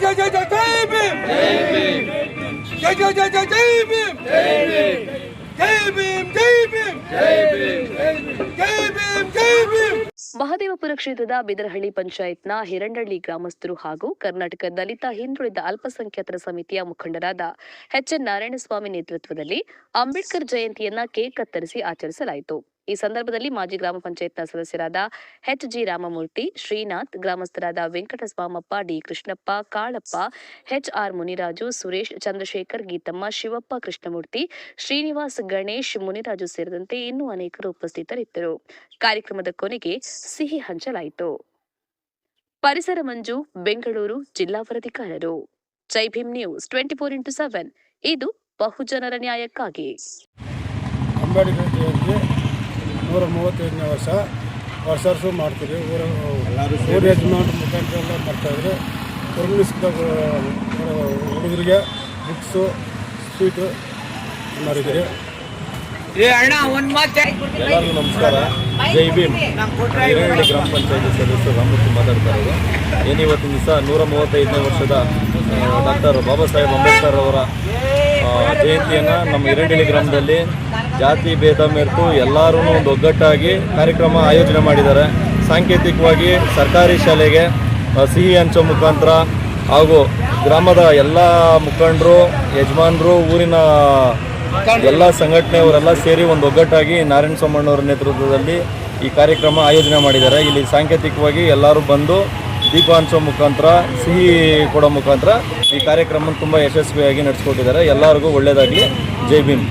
जय जय जय जय भीम जय जय जय जय जय भीम जय भीम जय भीम जय भीम जय भीम जय भीम ಮಹದೇವಪುರ ಕ್ಷೇತ್ರದ ಬಿದರಹಳ್ಳಿ ಪಂಚಾಯತ್ನ ಹಿರಂಡಳ್ಳಿ ಗ್ರಾಮಸ್ಥರು ಹಾಗೂ ಕರ್ನಾಟಕ ದಲಿತ ಹಿಂದುಳಿದ ಅಲ್ಪಸಂಖ್ಯಾತರ ಸಮಿತಿಯ ಮುಖಂಡರಾದ ಎಚ್ಎನ್ ನಾರಾಯಣಸ್ವಾಮಿ ನೇತೃತ್ವದಲ್ಲಿ ಅಂಬೇಡ್ಕರ್ ಜಯಂತಿಯನ್ನ ಕೇಕ್ ಕತ್ತರಿಸಿ ಆಚರಿಸಲಾಯಿತು. ಈ ಸಂದರ್ಭದಲ್ಲಿ ಮಾಜಿ ಗ್ರಾಮ ಪಂಚಾಯತ್ನ ಸದಸ್ಯರಾದ ಎಚ್ಜಿ ರಾಮಮೂರ್ತಿ, ಶ್ರೀನಾಥ್, ಗ್ರಾಮಸ್ಥರಾದ ವೆಂಕಟಸ್ವಾಮಪ್ಪ, ಡಿ ಕೃಷ್ಣಪ್ಪ, ಕಾಳಪ್ಪ, ಎಚ್ಆರ್ ಮುನಿರಾಜು, ಸುರೇಶ್, ಚಂದ್ರಶೇಖರ್, ಗೀತಮ್ಮ, ಶಿವಪ್ಪ, ಕೃಷ್ಣಮೂರ್ತಿ, ಶ್ರೀನಿವಾಸ್, ಗಣೇಶ್, ಮುನಿರಾಜು ಸೇರಿದಂತೆ ಇನ್ನೂ ಅನೇಕರು ಉಪಸ್ಥಿತರಿದ್ದರು. ಕಾರ್ಯಕ್ರಮದ ಕೊನೆಗೆ ಸಿಹಿ ಹಂಚಲಾಯಿತು. ಪರಿಸರ ಮಂಜು, ಬೆಂಗಳೂರು ಜಿಲ್ಲಾ ವರದಿಗಾರರು. ಜೈ ಭೀಮ್ ನ್ಯೂಸ್ 24x7 ಇದು ಬಹುಜನರ ನ್ಯಾಯಕ್ಕಾಗಿ. ಅಂಬೇಡ್ಕರ್ ಜಯಂತಿ 135ನೇ ವರ್ಷ ಮಾಡ್ತೀವಿ. ಊರ ಯಜಮಾನ ಮುಖಾಂತರ ಮಾಡ್ತಾಯಿದ್ರೆ ಪೊಲೀಸ್ದ ಹುಡುಗರಿಗೆ ಬುಕ್ಸು, ಸ್ವೀಟು ಮಾಡಿದ್ದೀರಿ. ಎಲ್ಲರಿಗೂ ನಮಸ್ಕಾರ. ಜೈ ಭೀಮ್. ಹಿರೇಹಳ್ಳಿ ಗ್ರಾಮ ಪಂಚಾಯತಿ ಸದಸ್ಯರು ರಾಮಮೂರ್ತಿ ಮಾತಾಡ್ತಾ ಇರೋದು. ಏನಿವತ್ತಿನ ದಿವಸ 135ನೇ ವರ್ಷದ ಡಾಕ್ಟರ್ ಬಾಬಾ ಸಾಹೇಬ್ ಅಂಬೇಡ್ಕರ್ ಅವರ ಜಯಂತಿಯನ್ನು ನಮ್ಮ ಹಿರೇಹಳ್ಳಿ ಗ್ರಾಮದಲ್ಲಿ ಜಾತಿ ಭೇದ ಮೆರೆತು ಎಲ್ಲರೂ ಒಂದು ಒಗ್ಗಟ್ಟಾಗಿ ಕಾರ್ಯಕ್ರಮ ಆಯೋಜನೆ ಮಾಡಿದ್ದಾರೆ. ಸಾಂಕೇತಿಕವಾಗಿ ಸರ್ಕಾರಿ ಶಾಲೆಗೆ ಸಿಹಿ ಹಂಚೋ ಮುಖಾಂತರ ಹಾಗೂ ಗ್ರಾಮದ ಎಲ್ಲ ಮುಖಂಡರು, ಯಜಮಾನರು, ಊರಿನ ಎಲ್ಲ ಸಂಘಟನೆಯವರೆಲ್ಲ ಸೇರಿ ಒಂದು ಒಗ್ಗಟ್ಟಾಗಿ ನಾರಾಯಣ ಸ್ವಾಮಣ್ಣವರ ನೇತೃತ್ವದಲ್ಲಿ ಈ ಕಾರ್ಯಕ್ರಮ ಆಯೋಜನೆ ಮಾಡಿದ್ದಾರೆ. ಇಲ್ಲಿ ಸಾಂಕೇತಿಕವಾಗಿ ಎಲ್ಲರೂ ಬಂದು ದೀಪ ಹಂಚೋ ಮುಖಾಂತರ, ಸಿಹಿ ಕೊಡೋ ಮುಖಾಂತರ ಈ ಕಾರ್ಯಕ್ರಮ ತುಂಬ ಯಶಸ್ವಿಯಾಗಿ ನಡೆಸ್ಕೊಟ್ಟಿದ್ದಾರೆ. ಎಲ್ಲರಿಗೂ ಒಳ್ಳೆಯದಾಗಲಿ. ಜೈ ಭೀಮ್.